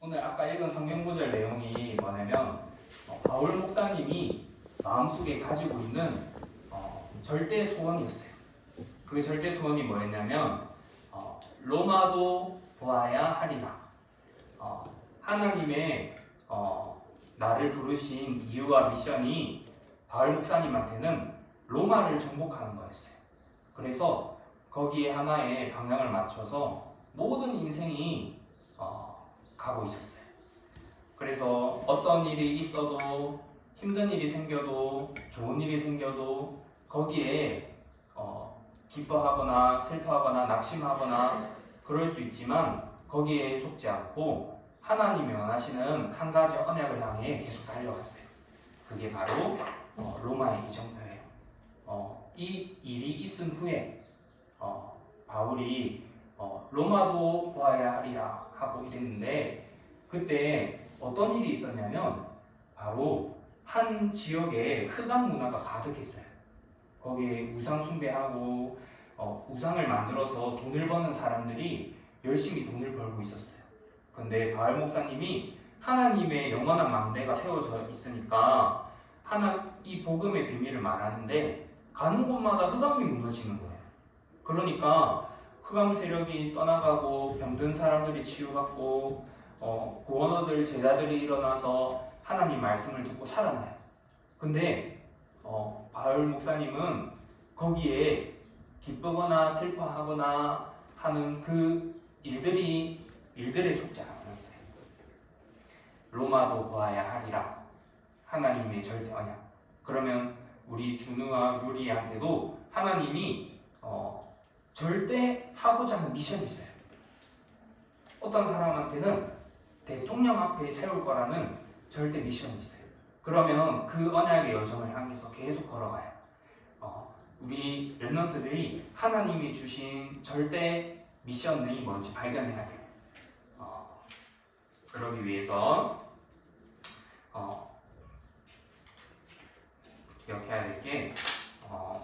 오늘 아까 읽은 성경 구절 내용이 뭐냐면 바울 목사님이 마음속에 가지고 있는 절대 소원이었어요. 그 절대 소원이 뭐였냐면 로마도 보아야 하리라. 하나님의 나를 부르신 이유와 미션이 바울 목사님한테는 로마를 정복하는 거였어요. 그래서 거기에 하나의 방향을 맞춰서 모든 인생이 가고 있었어요. 그래서 어떤 일이 있어도, 힘든 일이 생겨도, 좋은 일이 생겨도 거기에 기뻐하거나 슬퍼하거나 낙심하거나 그럴 수 있지만 거기에 속지 않고 하나님이 원하시는 한 가지 언약을 향해 계속 달려갔어요. 그게 바로 로마의 이정표예요. 이 일이 있은 후에 바울이 로마도 보아야 하리라 하고 이랬는데, 그때 어떤 일이 있었냐면 바로 한 지역에 흑암 문화가 가득했어요. 거기에 우상 숭배하고 우상을 만들어서 돈을 버는 사람들이 열심히 돈을 벌고 있었어요. 근데 바울 목사님이 하나님의 영원한 망대가 세워져 있으니까 이 복음의 비밀을 말하는데 가는 곳마다 흑암이 무너지는 거예요. 그러니까 흑암 세력이 떠나가고 병든 사람들이 치유받고 구원 얻을 제자들이 일어나서 하나님 말씀을 듣고 살아나요. 근데 바울 목사님은 거기에 기쁘거나 슬퍼하거나 하는 그 일들에 속지 않았어요. 로마도 보아야 하리라. 하나님의 절대 언약. 그러면 우리 준우와 루리한테도 하나님이 절대 하고자 하는 미션이 있어요. 어떤 사람한테는 대통령 앞에 세울 거라는 절대 미션이 있어요. 그러면 그 언약의 여정을 향해서 계속 걸어가요. 우리 랩런트들이 하나님이 주신 절대 미션이 뭔지 발견해야 돼요. 그러기 위해서 기억해야 될 게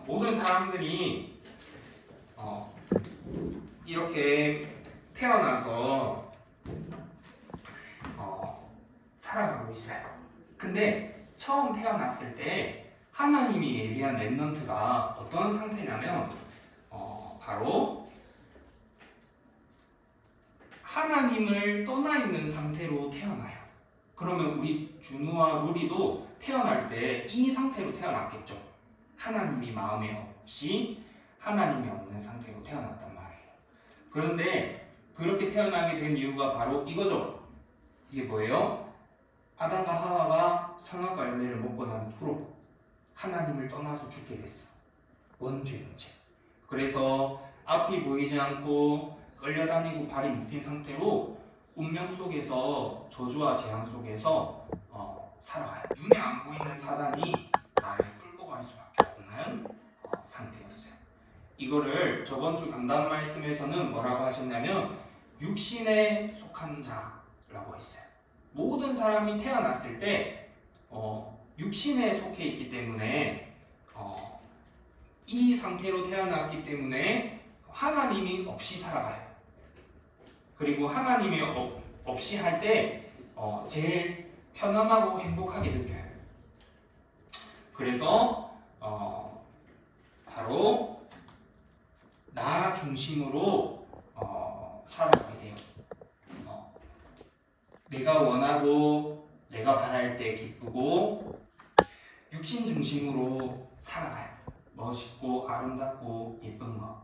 모든 사람들이 이렇게 태어나서 살아가고 있어요. 근데 처음 태어났을 때 하나님이 예비한 랩넌트가 어떤 상태냐면 바로 하나님을 떠나 있는 상태로 태어나요. 그러면 우리 준우와 루리도 태어날 때 이 상태로 태어났겠죠. 하나님이 마음에 없이 하나님이 없는 상태로 태어났단 말이에요. 그런데 그렇게 태어나게 된 이유가 바로 이거죠. 이게 뭐예요? 아담과 하와가 선악과 열매를 먹고 난 후로 하나님을 떠나서 죽게 됐어. 원죄. 그래서 앞이 보이지 않고 끌려다니고 발이 묶인 상태로 운명 속에서 저주와 재앙 속에서 살아가요. 눈에 안 보이는 사단이 나를 끌고 갈 수밖에 없는 상태였어요. 이거를 저번 주 강단 말씀에서는 뭐라고 하셨냐면 육신에 속한 자라고 했어요. 모든 사람이 태어났을 때 육신에 속해 있기 때문에 이 상태로 태어났기 때문에 하나님이 없이 살아가요. 그리고 하나님이 없이 할 때 제일 편안하고 행복하게 느껴요. 그래서 바로 나 중심으로 살아가게 돼요. 내가 원하고 내가 바랄 때 기쁘고 육신 중심으로 살아가요. 멋있고 아름답고 예쁜 것,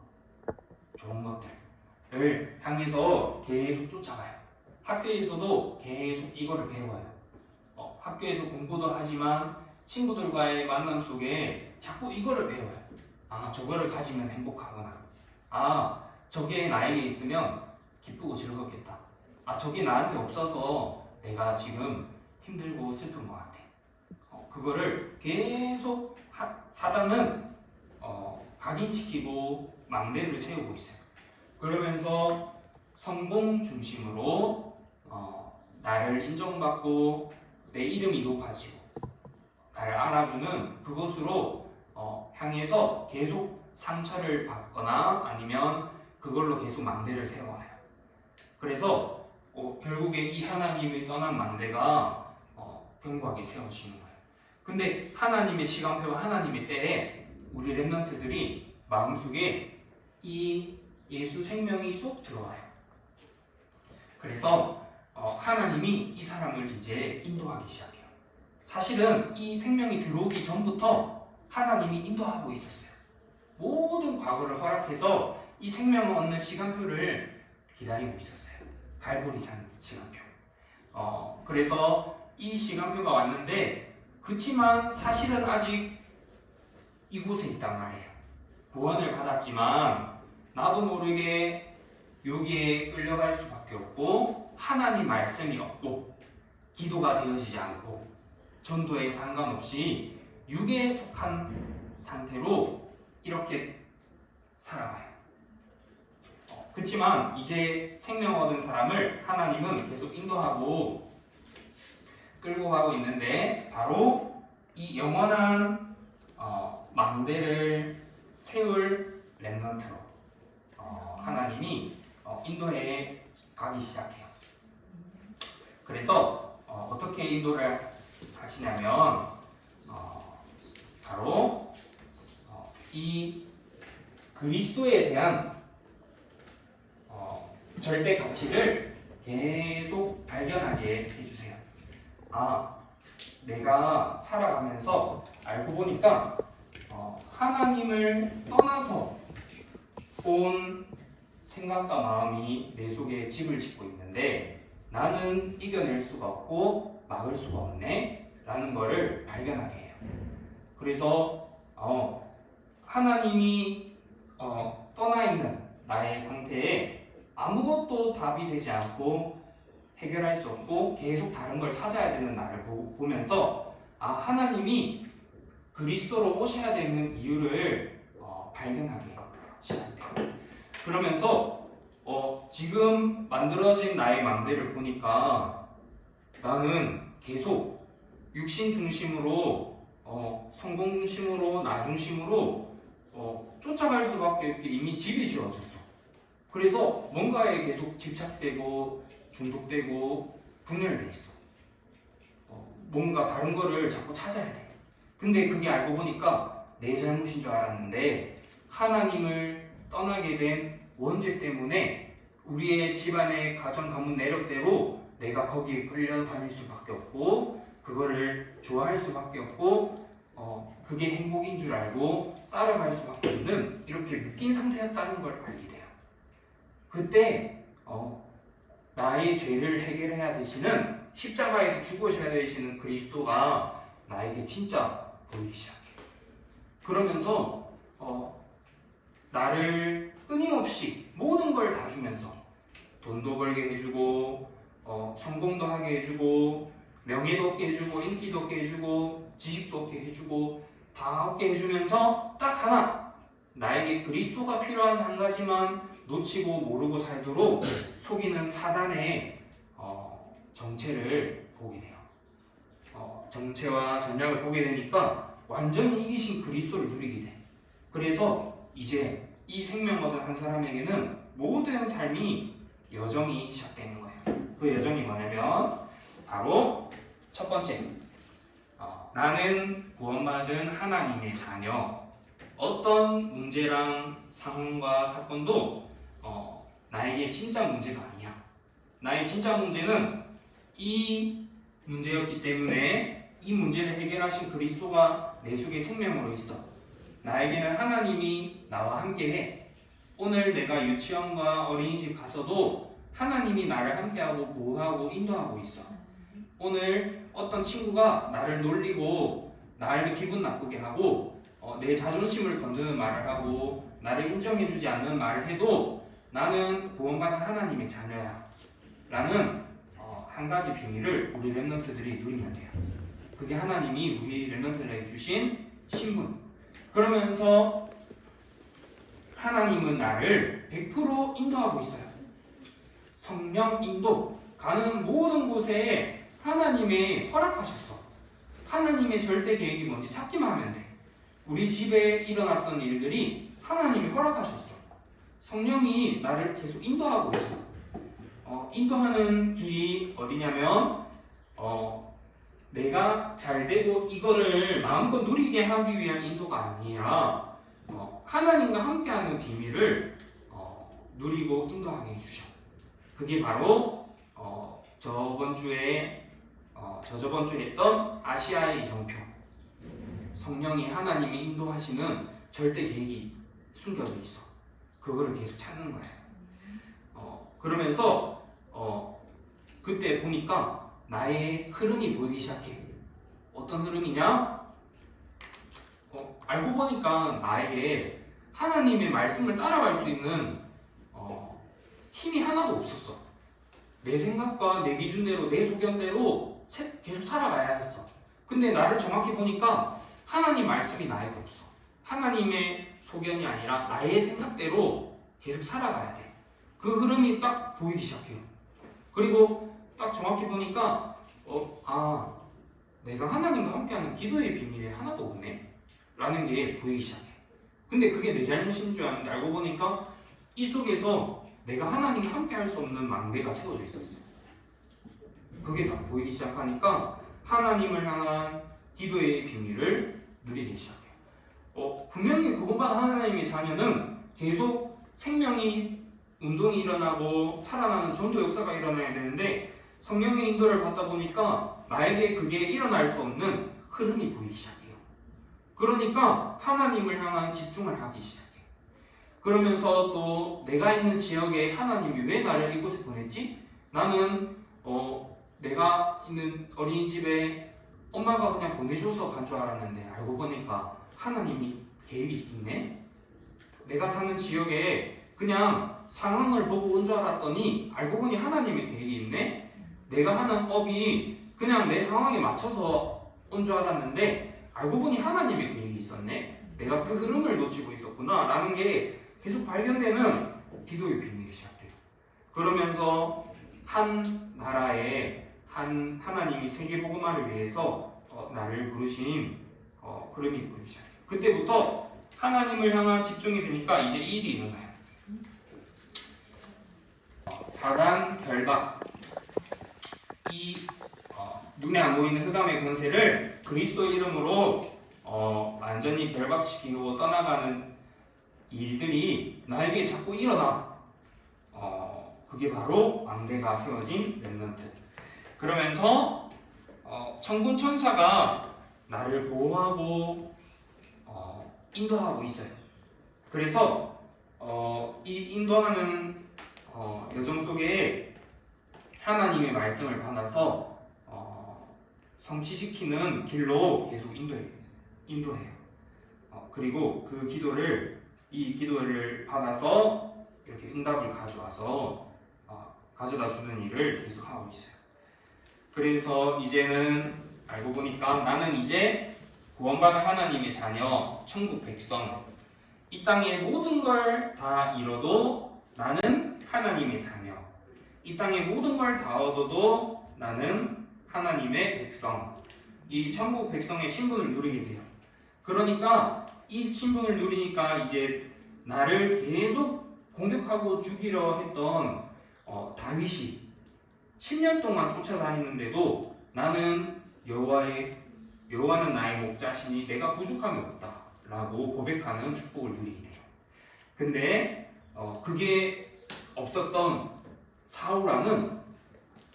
좋은 것들을 향해서 계속 쫓아가요. 학교에서도 계속 이거를 배워요. 학교에서 공부도 하지만 친구들과의 만남 속에 자꾸 이거를 배워요. 저거를 가지면 행복하구나. 저게 나에게 있으면 기쁘고 즐겁겠다. 저게 나한테 없어서 내가 지금 힘들고 슬픈 것 같아. 그거를 계속 사단은 각인시키고 망대를 세우고 있어요. 그러면서 성공 중심으로 나를 인정받고 내 이름이 높아지고 잘 알아주는 그것으로 향해서 계속 상처를 받거나 아니면 그걸로 계속 망대를 세워와요. 그래서 결국에 이 하나님이 떠난 망대가 견고하게 세워지는 거예요. 근데 하나님의 시간표와 하나님의 때에 우리 렘넌트들이 마음속에 이 예수 생명이 쏙 들어와요. 그래서 하나님이 이 사람을 이제 인도하기 시작해요. 사실은 이 생명이 들어오기 전부터 하나님이 인도하고 있었어요. 모든 과거를 허락해서 이 생명을 얻는 시간표를 기다리고 있었어요. 갈보리산 시간표. 그래서 이 시간표가 왔는데 그치만 사실은 아직 이곳에 있단 말이에요. 구원을 받았지만 나도 모르게 여기에 끌려갈 수밖에 없고 하나님 말씀이 없고 기도가 되어지지 않고 전도에 상관없이 육에 속한 상태로 이렇게 살아가요. 그렇지만 이제 생명 얻은 사람을 하나님은 계속 인도하고 끌고 가고 있는데 바로 이 영원한 망대를 세울 렘넌트로 하나님이 인도해 가기 시작해요. 그래서 어떻게 인도를 하시냐면 바로 이 그리스도에 대한 절대 가치를 계속 발견하게 해주세요. 내가 살아가면서 알고 보니까 하나님을 떠나서 온 생각과 마음이 내 속에 집을 짓고 있는데 나는 이겨낼 수가 없고 막을 수가 없네 라는 거를 발견하게 해요. 그래서 하나님이 떠나 있는 나의 상태에 아무것도 답이 되지 않고 해결할 수 없고 계속 다른 걸 찾아야 되는 나를 보면서 하나님이 그리스도로 오셔야 되는 이유를 발견하게 시작돼요. 그러면서 지금 만들어진 나의 망대를 보니까 나는 계속 육신 중심으로 성공 중심으로 나 중심으로 쫓아갈 수밖에 없게 이미 집이 지어졌어. 그래서 뭔가에 계속 집착되고 중독되고 분열돼 있어. 뭔가 다른 거를 자꾸 찾아야 돼. 근데 그게 알고 보니까 내 잘못인 줄 알았는데 하나님을 떠나게 된 원죄 때문에 우리의 집안의 가정 가문 내력대로 내가 거기에 끌려다닐 수밖에 없고 그거를 좋아할 수밖에 없고 그게 행복인 줄 알고 따라갈 수밖에 없는 이렇게 묶인 상태였다는 걸 알게 돼요. 그때 나의 죄를 해결해야 되시는 십자가에서 죽으셔야 되시는 그리스도가 나에게 진짜 보이기 시작해요. 그러면서 나를 끊임없이 모든 걸 다 주면서 돈도 벌게 해주고 성공도 하게 해주고 명예도 얻게 해주고 인기도 얻게 해주고 지식도 얻게 해주고 다 얻게 해주면서 딱 하나 나에게 그리스도가 필요한 한 가지만 놓치고 모르고 살도록 속이는 사단의 정체를 보게 돼요. 정체와 전략을 보게 되니까 완전히 이기신 그리스도를 누리게 돼. 그래서 이제 이 생명 얻은 한 사람에게는 모든 삶이 여정이 시작되는 거예요. 그 여정이 뭐냐면 바로 첫 번째, 나는 구원받은 하나님의 자녀. 어떤 문제랑 상황과 사건도 나에게 진짜 문제가 아니야. 나의 진짜 문제는 이 문제였기 때문에 이 문제를 해결하신 그리스도가 내 속에 생명으로 있어. 나에게는 하나님이 나와 함께해. 오늘 내가 유치원과 어린이집 가서도 하나님이 나를 함께하고 보호하고 인도하고 있어. 오늘 어떤 친구가 나를 놀리고 나를 기분 나쁘게 하고 내 자존심을 건드는 말을 하고 나를 인정해주지 않는 말을 해도 나는 구원받은 하나님의 자녀야 라는 한 가지 비밀을 우리 렘넌트들이 누리면 돼요. 그게 하나님이 우리 렘넌트들에게 주신 신분. 그러면서 하나님은 나를 100% 인도하고 있어요. 성령 인도. 가는 모든 곳에 하나님이 허락하셨어. 하나님의 절대 계획이 뭔지 찾기만 하면 돼. 우리 집에 일어났던 일들이 하나님이 허락하셨어. 성령이 나를 계속 인도하고 있어. 인도하는 길이 어디냐면 내가 잘 되고 이거를 마음껏 누리게 하기 위한 인도가 아니라 하나님과 함께하는 비밀을 누리고 인도하게 해주셔. 그게 바로 저번 주에 했던 아시아의 이정표. 성령이 하나님이 인도하시는 절대 계획이 숨겨져 있어. 그거를 계속 찾는 거야. 그러면서 그때 보니까 나의 흐름이 보이기 시작해. 어떤 흐름이냐? 알고 보니까 나에게 하나님의 말씀을 따라갈 수 있는 힘이 하나도 없었어. 내 생각과 내 기준대로, 내 소견대로 계속 살아가야 했어. 근데 나를 정확히 보니까 하나님 말씀이 나에게 없어. 하나님의 소견이 아니라 나의 생각대로 계속 살아가야 돼. 그 흐름이 딱 보이기 시작해요. 그리고 딱 정확히 보니까 내가 하나님과 함께하는 기도의 비밀이 하나도 없네 라는 게 보이기 시작해. 근데 그게 내 잘못인 줄 아는데 알고 보니까 이 속에서 내가 하나님과 함께할 수 없는 망대가 세워져 있었어. 그게 다 보이기 시작하니까 하나님을 향한 기도의 비밀을 누리기 시작해. 분명히 구원받은 하나님의 자녀는 계속 생명이 운동이 일어나고 살아나는 전도 역사가 일어나야 되는데 성령의 인도를 받다 보니까 나에게 그게 일어날 수 없는 흐름이 보이기 시작해요. 그러니까 하나님을 향한 집중을 하기 시작해. 그러면서 또 내가 있는 지역에 하나님이 왜 나를 이곳에 보냈지? 나는 내가 있는 어린이집에 엄마가 그냥 보내줘서 간 줄 알았는데 알고 보니까 하나님이 계획이 있네? 내가 사는 지역에 그냥 상황을 보고 온 줄 알았더니 알고 보니 하나님의 계획이 있네? 내가 하는 업이 그냥 내 상황에 맞춰서 온 줄 알았는데 알고 보니 하나님의 계획이 있었네? 내가 그 흐름을 놓치고 있었구나 라는 게 계속 발견되는 기도의 비밀이 시작돼요. 그러면서 한 나라에 하나님이 세계복음화를 위해서 나를 부르신 흐름이 보이기 시작해요. 그때부터 하나님을 향한 집중이 되니까 이제 이 일이 일어나요. 사단 결박. 이 눈에 안 보이는 흑암의 권세를 그리스도 이름으로 완전히 결박시키고 떠나가는 일들이 나에게 자꾸 일어나. 그게 바로 망대가 세워진 렘넌트. 그러면서 천군 천사가 나를 보호하고 인도하고 있어요. 그래서 이 인도하는 여정 속에 하나님의 말씀을 받아서 성취시키는 길로 계속 인도해요. 그리고 이 기도를 받아서 이렇게 응답을 가져다 주는 일을 계속 하고 있어요. 그래서 이제는 알고 보니까 나는 이제 구원받은 하나님의 자녀, 천국 백성, 이 땅의 모든 걸 다 잃어도 나는 하나님의 자녀, 이 땅의 모든 걸 다 얻어도 나는 하나님의 백성, 이 천국 백성의 신분을 누리게 돼요. 그러니까 이 신분을 누리니까 이제 나를 계속 공격하고 죽이려 했던 다윗이 10년 동안 쫓아다니는데도 나는 여호와는 나의 목자시니 내가 부족함이 없다 라고 고백하는 축복을 누리게 돼요. 근데 그게 없었던 사울왕은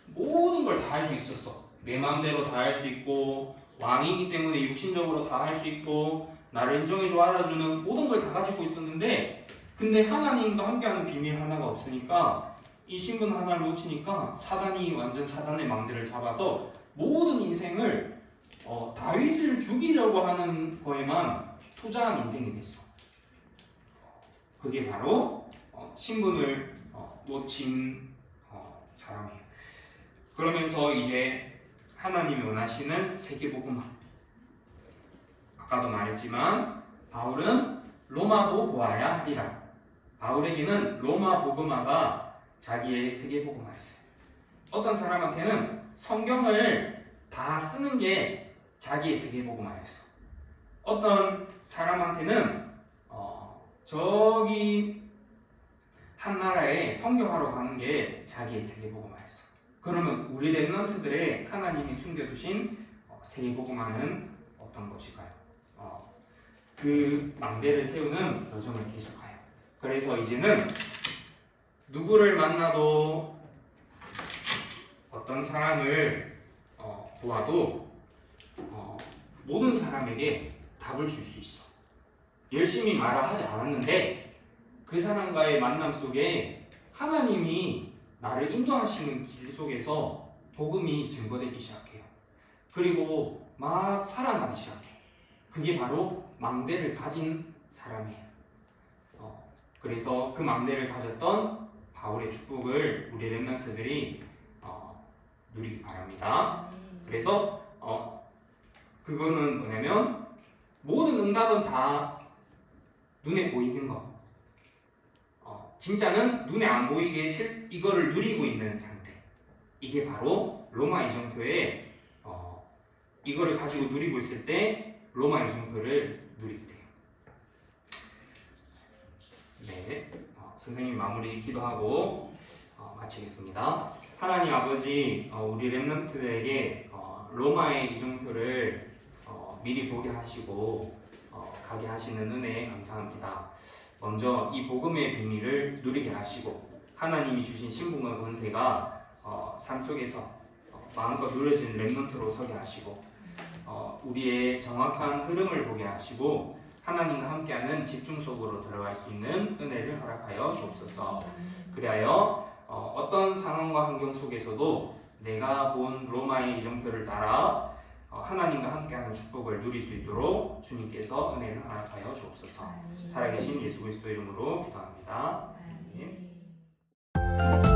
모든 걸 다 할 수 있었어. 내 마음대로 다 할 수 있고 왕이기 때문에 육신적으로 다 할 수 있고 나를 인정해줘 알아주는 모든 걸 다 가지고 있었는데 근데 하나님과 함께하는 비밀 하나가 없으니까 이 신분 하나를 놓치니까 사단이 완전 사단의 망대를 잡아서 모든 인생을 다윗을 죽이려고 하는 거에만 투자한 인생이 됐어. 그게 바로 신분을 놓친 사람이에요. 그러면서 이제 하나님이 원하시는 세계복음화. 아까도 말했지만 바울은 로마도 보아야 하리라. 바울에게는 로마 복음화가 자기의 세계복음화였어요. 어떤 사람한테는 성경을 다 쓰는 게 자기의 세계복음화였어. 어떤 사람한테는 저기 한 나라에 선교하러 가는 게 자기의 세계복음화였어. 그러면 우리 렘넌트들의 하나님이 숨겨두신 세계복음화는 어떤 것일까요? 그 망대를 세우는 여정을 계속하여. 그래서 이제는 누구를 만나도 어떤 사람을 보아도 모든 사람에게 답을 줄 수 있어. 열심히 말을 하지 않았는데 그 사람과의 만남 속에 하나님이 나를 인도하시는 길 속에서 복음이 증거되기 시작해요. 그리고 막 살아나기 시작해. 그게 바로 망대를 가진 사람이에요. 그래서 그 망대를 가졌던 바울의 축복을 우리 렘넌트들이 누리기 바랍니다. 그래서 그거는 뭐냐면 모든 응답은 다 눈에 보이는 것. 진짜는 눈에 안 보이게 이거를 누리고 있는 상태. 이게 바로 로마 이정표에 이거를 가지고 누리고 있을 때 로마 이정표를 누리게 돼요. 네, 선생님 마무리 기도하고 마치겠습니다. 하나님 아버지, 우리 렘넌트들에게 로마의 이정표를 미리 보게 하시고 가게 하시는 은혜에 감사합니다. 먼저 이 복음의 비밀을 누리게 하시고 하나님이 주신 신분과 권세가 삶 속에서 마음껏 누려지는 렘넌트로 서게 하시고 우리의 정확한 흐름을 보게 하시고 하나님과 함께하는 집중 속으로 들어갈 수 있는 은혜를 허락하여 주옵소서. 그리하여 어떤 상황과 환경 속에서도 내가 본 로마의 이정표를 따라 하나님과 함께하는 축복을 누릴 수 있도록 주님께서 은혜를 허락하여 주옵소서. 살아계신 예수 그리스도 이름으로 기도합니다. 아멘.